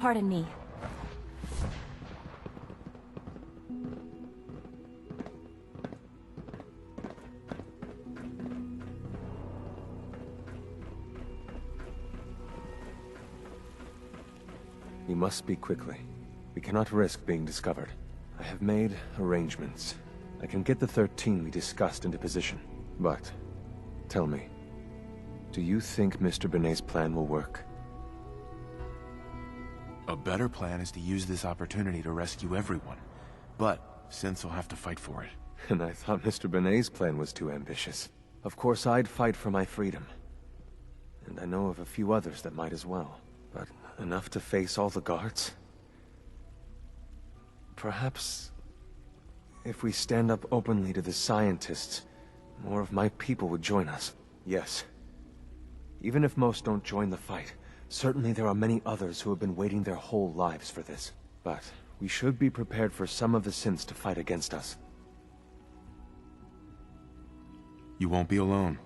Pardon me. You must speak quickly. We cannot risk being discovered. I have made arrangements. I can get the 13 we discussed into position. But, tell me, do you think Mr. Benet's plan will work? A better plan is to use this opportunity to rescue everyone. But, Synths will have to fight for it. And I thought Mr. Benet's plan was too ambitious. Of course, I'd fight for my freedom. And I know of a few others that might as well. But enough to face all the guards? Perhaps, if we stand up openly to the scientists, more of my people would join us. Yes. Even if most don't join the fight, certainly there are many others who have been waiting their whole lives for this. But we should be prepared for some of the Synths to fight against us. You won't be alone.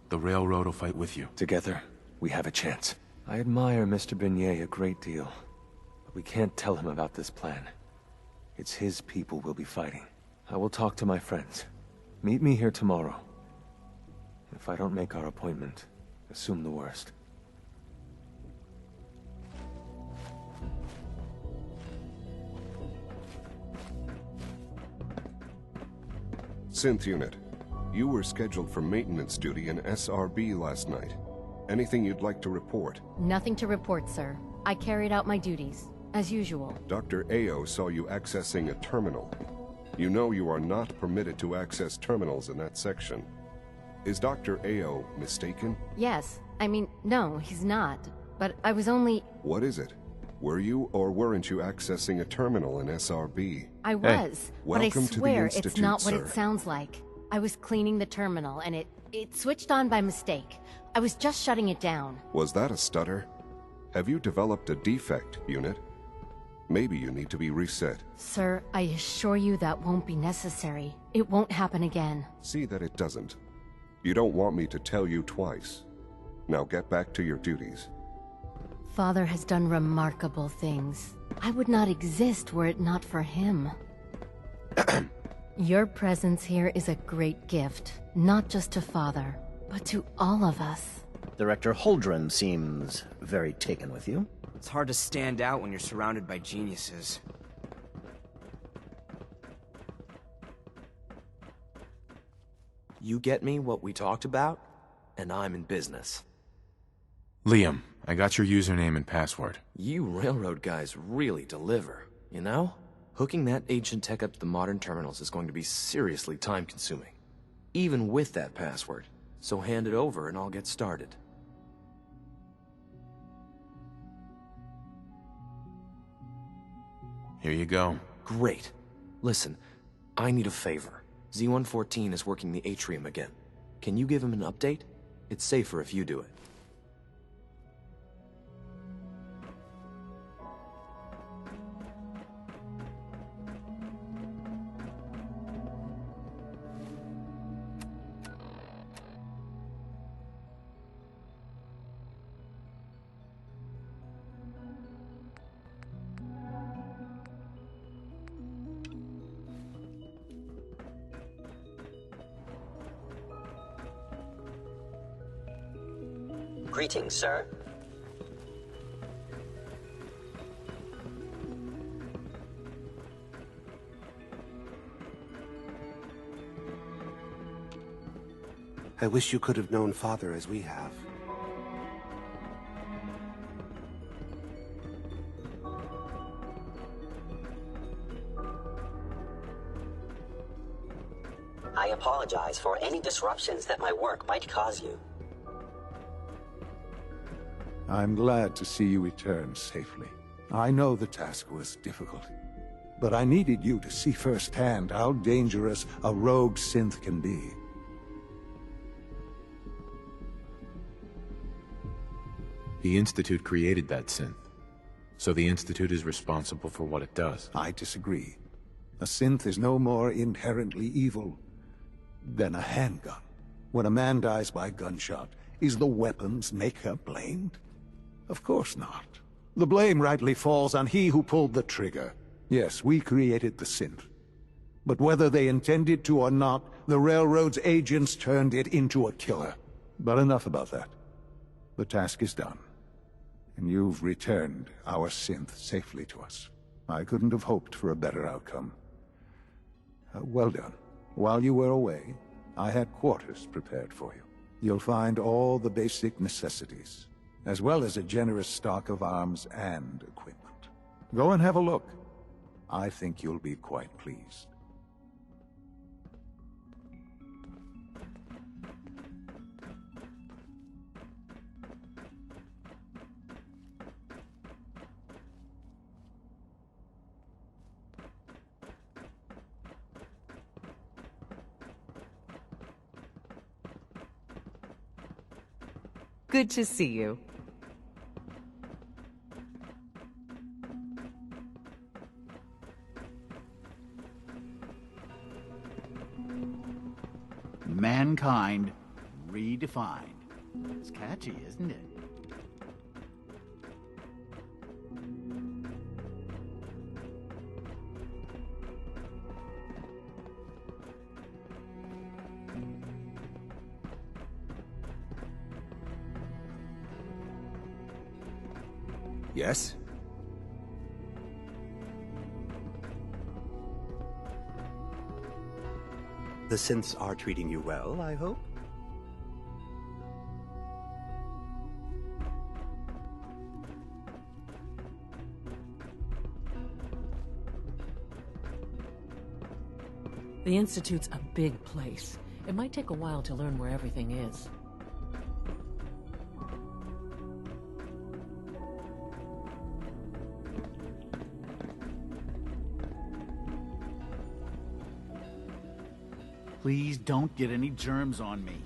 The Railroad will fight with you. Together, we have a chance. I admire Mr. Benet a great deal, but we can't tell him about this plan. It's his people we'll be fighting. I will talk to my friends. Meet me here tomorrow. If I don't make our appointment, assume the worst. Synth Unit, you were scheduled for maintenance duty in SRB last night. Anything you'd like to report? Nothing to report, sir. I carried out my duties, as usual. Dr. Ayo saw you accessing a terminal. You know you are not permitted to access terminals in that section. Is Dr. Ayo mistaken? Yes. I mean, no, he's not. But I was only... What is it? Were you or weren't you accessing a terminal in SRB? I was, but I welcome to the swear it's Institute, not what sir. it sounds like. I was cleaning the terminal, and it switched on by mistake. I was just shutting it down. Was that a stutter? Have you developed a defect, Unit? Maybe you need to be reset. Sir, I assure you that won't be necessary. It won't happen again. See that it doesn't. You don't want me to tell you twice. Now get back to your duties. Father has done remarkable things. I would not exist were it not for him. Your presence here is a great gift, not just to Father, but to all of us. Director Holdren seems very taken with you. It's hard to stand out when you're surrounded by geniuses. You get me what we talked about, and I'm in business. Liam, I got your username and password. You railroad guys really deliver, you know? Hooking that ancient tech up to the modern terminals is going to be seriously time-consuming. Even with that password. So hand it over and I'll get started. Here you go. Great. Listen, I need a favor. Z-114 is working the atrium again. Can you give him an update? It's safer if you do it. Greetings, sir. I wish you could have known Father as we have. I apologize for any disruptions that my work might cause you. I'm glad to see you return safely. I know the task was difficult, but I needed you to see firsthand how dangerous a rogue synth can be. The Institute created that synth, so the Institute is responsible for what it does. I disagree. A synth is no more inherently evil than a handgun. When a man dies by gunshot, is the weapon's maker blamed? Of course not. The blame rightly falls on he who pulled the trigger. Yes, we created the synth. But whether they intended to or not, the Railroad's agents turned it into a killer. But enough about that. The task is done. And you've returned our synth safely to us. I couldn't have hoped for a better outcome. Well done. While you were away, I had quarters prepared for you. You'll find all the basic necessities, as well as a generous stock of arms and equipment. Go and have a look. I think you'll be quite pleased. Good to see you. Mankind redefined. It's catchy, isn't it? Yes? The synths are treating you well, I hope? The Institute's a big place. It might take a while to learn where everything is. Please don't get any germs on me.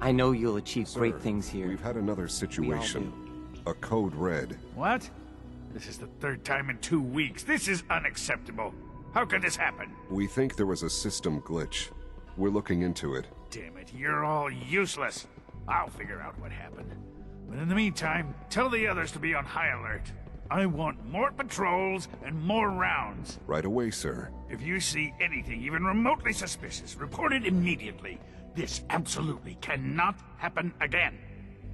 I know you'll achieve Sir, great things here. We've had another situation. A code red. What? This is the third time in 2 weeks. This is unacceptable. How could this happen? We think there was a system glitch. We're looking into it. Damn it, you're all useless. I'll figure out what happened. But in the meantime, tell the others to be on high alert. I want more patrols and more rounds. Right away, sir. If you see anything even remotely suspicious, report it immediately. This absolutely cannot happen again.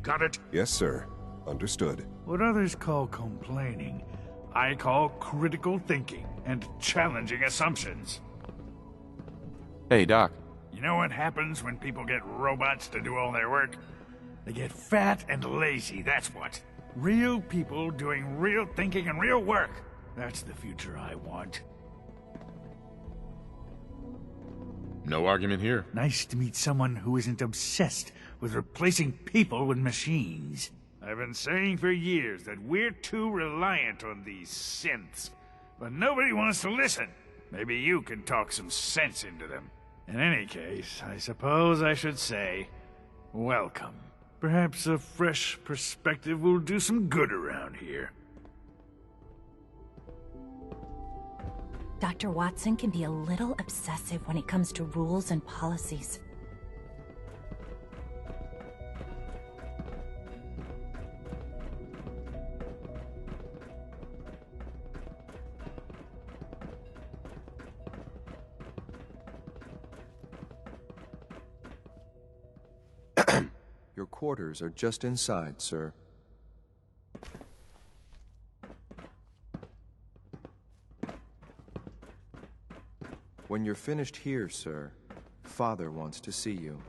Got it? Yes, sir. Understood. What others call complaining, I call critical thinking and challenging assumptions. Hey, Doc. You know what happens when people get robots to do all their work? They get fat and lazy, that's what. Real people doing real thinking and real work. That's the future I want. No argument here. Nice to meet someone who isn't obsessed with replacing people with machines. I've been saying for years that we're too reliant on these synths, but nobody wants to listen. Maybe you can talk some sense into them. In any case, I suppose I should say, welcome. Perhaps a fresh perspective will do some good around here. Dr. Watson can be a little obsessive when it comes to rules and policies. Your quarters are just inside, sir. When you're finished here, sir, Father wants to see you.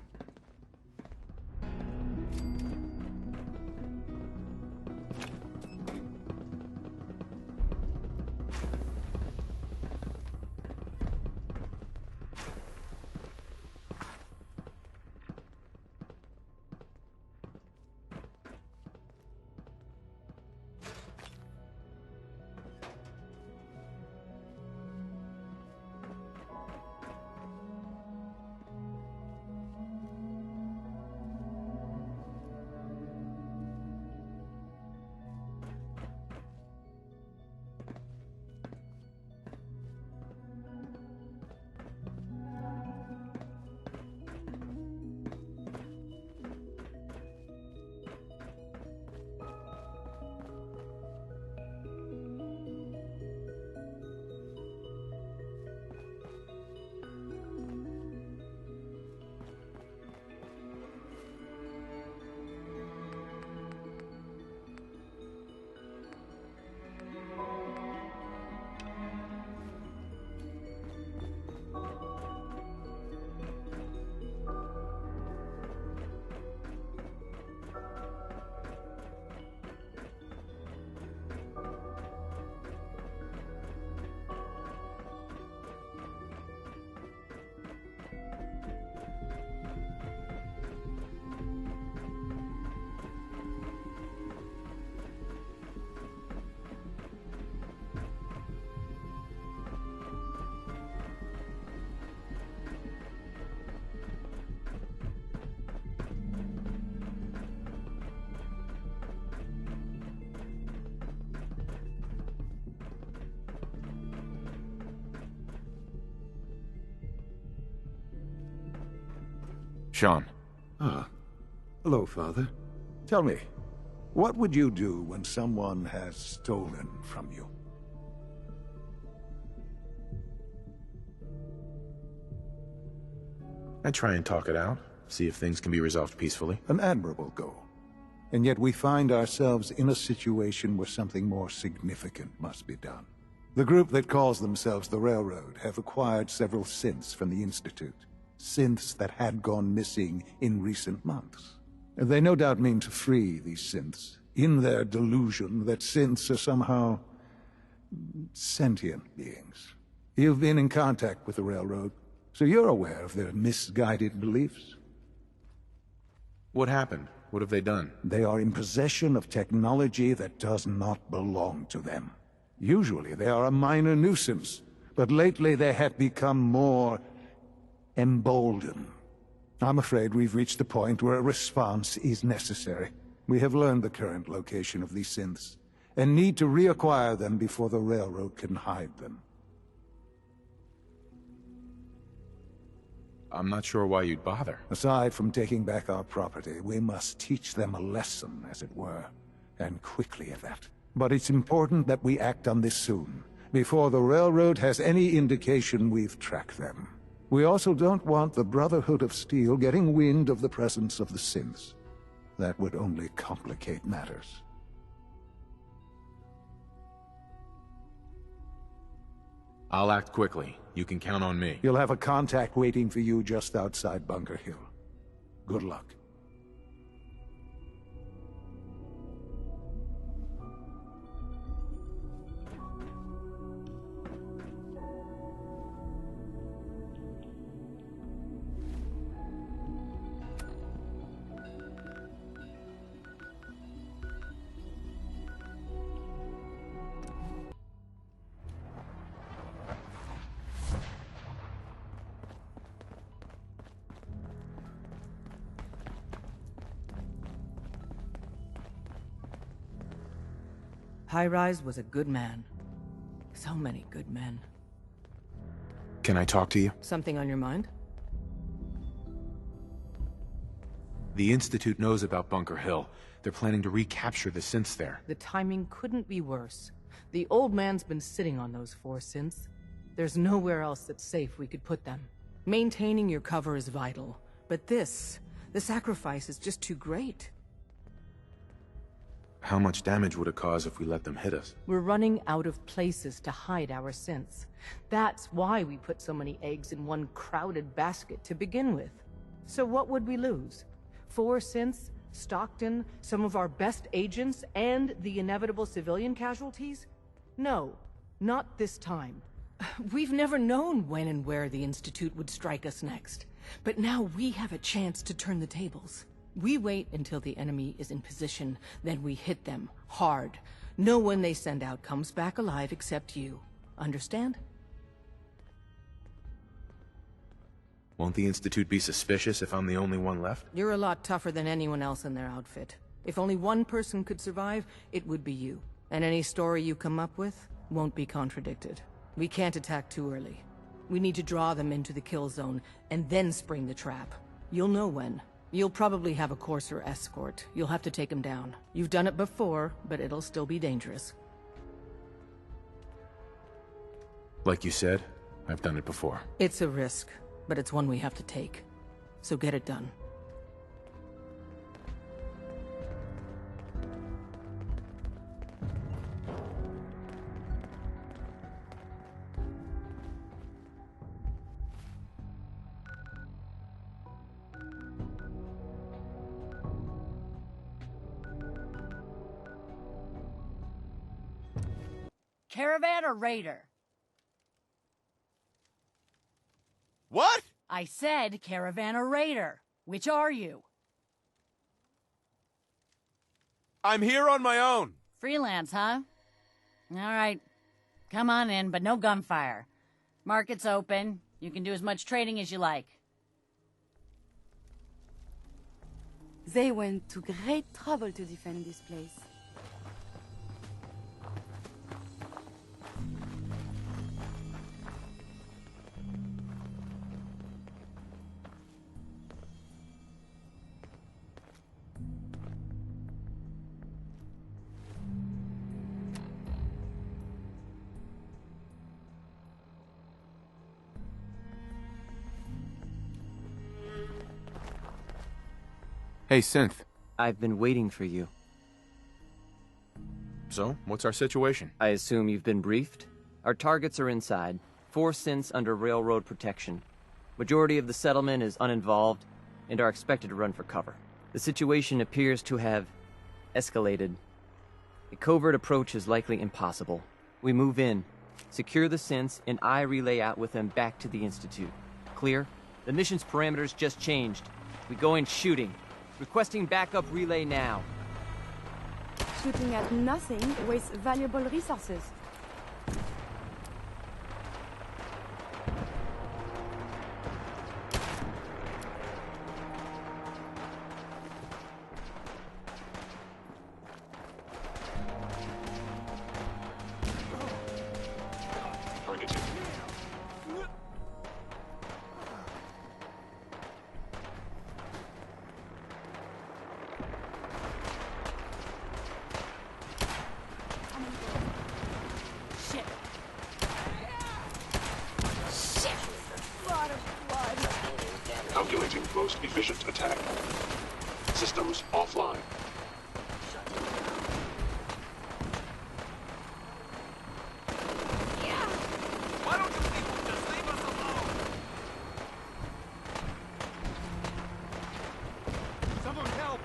Sean. Ah. Hello, Father. Tell me, what would you do when someone has stolen from you? I try and talk it out, see if things can be resolved peacefully. An admirable goal. And yet we find ourselves in a situation where something more significant must be done. The group that calls themselves the Railroad have acquired several synths from the Institute. Synths that had gone missing in recent months. They no doubt mean to free these synths, in their delusion that synths are somehow sentient beings. You've been in contact with the Railroad, so you're aware of their misguided beliefs. What happened? What have they done? They are in possession of technology that does not belong to them. Usually they are a minor nuisance, but lately they have become more emboldened. I'm afraid we've reached the point where a response is necessary. We have learned the current location of these synths, and need to reacquire them before the Railroad can hide them. I'm not sure why you'd bother. Aside from taking back our property, we must teach them a lesson, as it were, and quickly at that. But it's important that we act on this soon, before the Railroad has any indication we've tracked them. We also don't want the Brotherhood of Steel getting wind of the presence of the synths. That would only complicate matters. I'll act quickly. You can count on me. You'll have a contact waiting for you just outside Bunker Hill. Good luck. High-Rise was a good man. So many good men. Can I talk to you? Something on your mind? The Institute knows about Bunker Hill. They're planning to recapture the synths there. The timing couldn't be worse. The old man's been sitting on those 4 synths. There's nowhere else that's safe we could put them. Maintaining your cover is vital. But the sacrifice is just too great. How much damage would it cause if we let them hit us? We're running out of places to hide our synths. That's why we put so many eggs in one crowded basket to begin with. So what would we lose? 4 synths, Stockton, some of our best agents, and the inevitable civilian casualties? No, not this time. We've never known when and where the Institute would strike us next. But now we have a chance to turn the tables. We wait until the enemy is in position, then we hit them, hard. No one they send out comes back alive except you. Understand? Won't the Institute be suspicious if I'm the only one left? You're a lot tougher than anyone else in their outfit. If only one person could survive, it would be you. And any story you come up with won't be contradicted. We can't attack too early. We need to draw them into the kill zone, and then spring the trap. You'll know when. You'll probably have a Courser escort. You'll have to take him down. You've done it before, but it'll still be dangerous. Like you said, I've done it before. It's a risk, but it's one we have to take. So get it done. Caravan or Raider? What? I said Caravan or Raider. Which are you? I'm here on my own. Freelance, huh? All right. Come on in, but no gunfire. Market's open. You can do as much trading as you like. They went to great trouble to defend this place. Hey, Synth. I've been waiting for you. So, what's our situation? I assume you've been briefed? Our targets are inside. 4 synths under railroad protection. Majority of the settlement is uninvolved and are expected to run for cover. The situation appears to have escalated. A covert approach is likely impossible. We move in, secure the synths, and I relay out with them back to the Institute. Clear? The mission's parameters just changed. We go in shooting. Requesting backup relay now. Shooting at nothing wastes valuable resources. Calculating most efficient attack. Systems offline. Why don't you people just leave us alone? Someone help!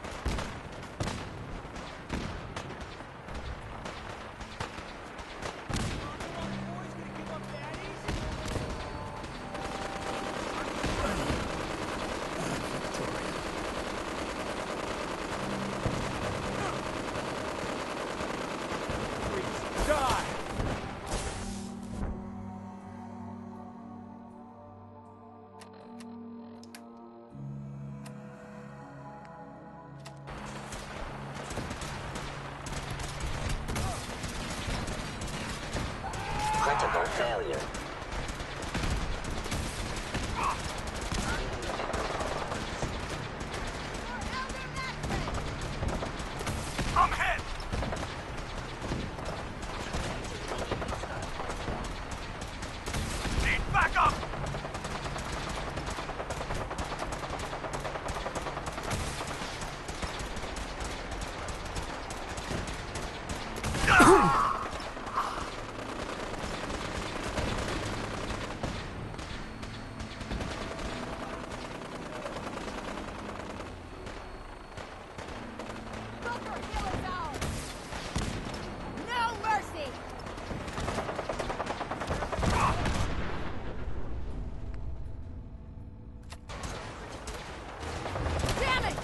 Critical failure. I'm hit! Need backup! No mercy! Damn it!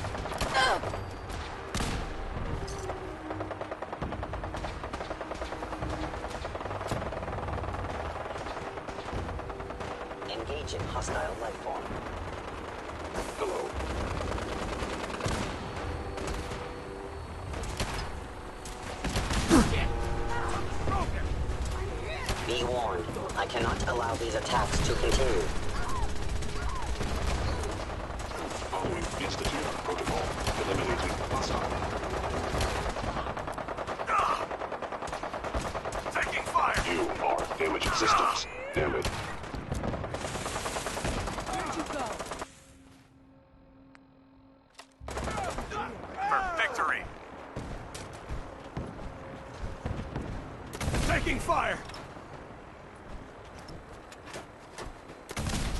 Ugh! Engaging hostile life form. Hello. Be warned, I cannot allow these attacks to continue. Following Institute protocol. Eliminating hostile. Taking fire! You are damaging systems. Damn it. Where'd you go? For victory! Taking fire!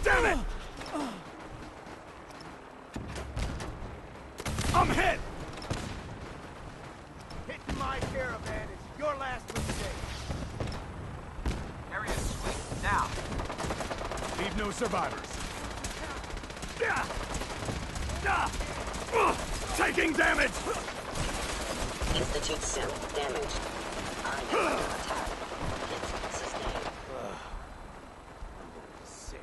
Damn it! I'm hit! Hitting my caravan is your last mistake. Area sweep now. Leave no survivors. Taking damage! Institute synth damaged. I am under attack. Hits sustained. Sick.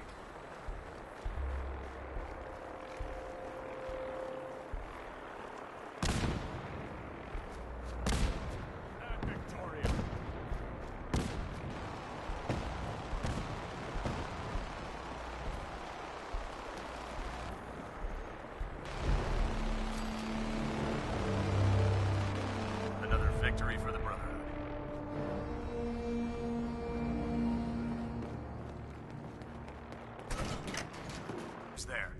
Victoria. Another victory for the Brotherhood. Who's there?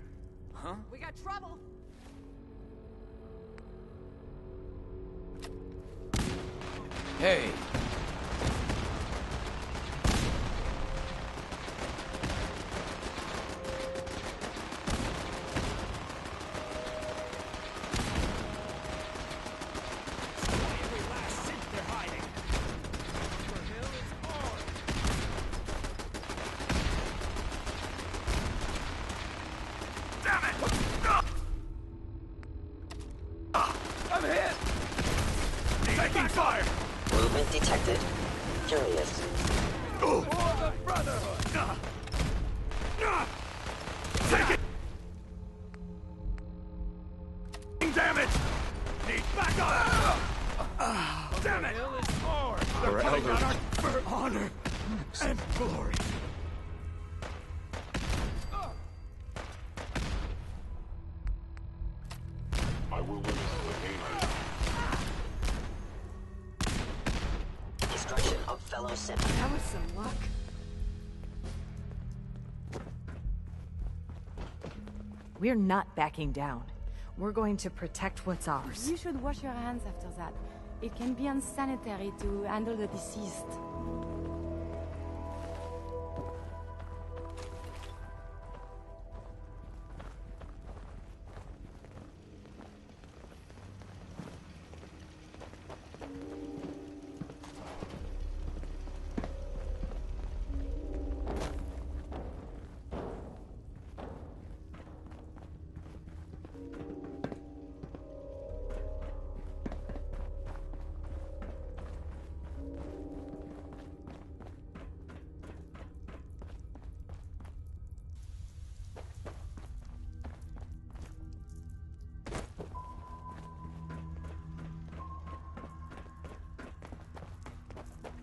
Huh? We got trouble! Hey! I'm hit! Taking fire! Movement detected. Curious. For the Brotherhood! Take it! Damage! Need backup! Damn it! They're putting on our for honor and glory. I will win again. Destruction of fellow synth. That was some luck. We're not backing down. We're going to protect what's ours. You should wash your hands after that. It can be unsanitary to handle the deceased.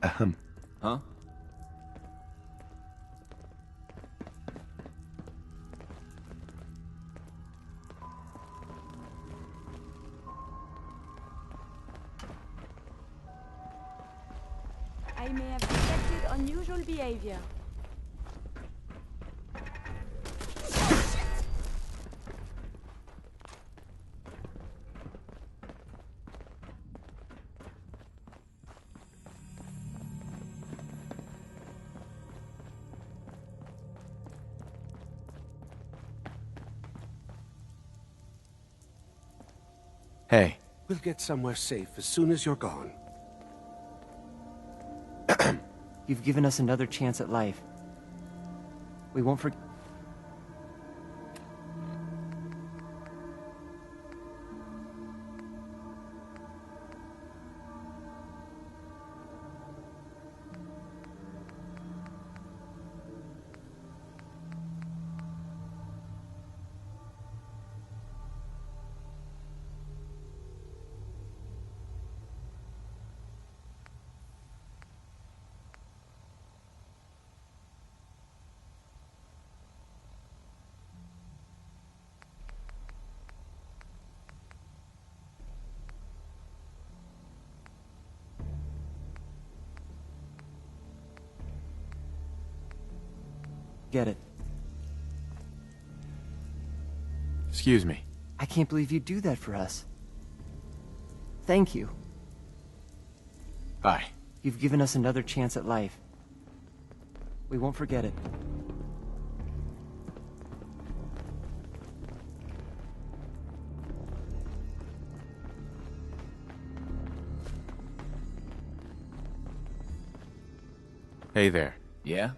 Ahem. Huh? I may have detected unusual behavior. Hey. We'll get somewhere safe as soon as you're gone. You've given us another chance at life. We won't forget. Get it. Excuse me. I can't believe you'd do that for us. Thank you. Bye. You've given us another chance at life. We won't forget it. Hey there. Yeah?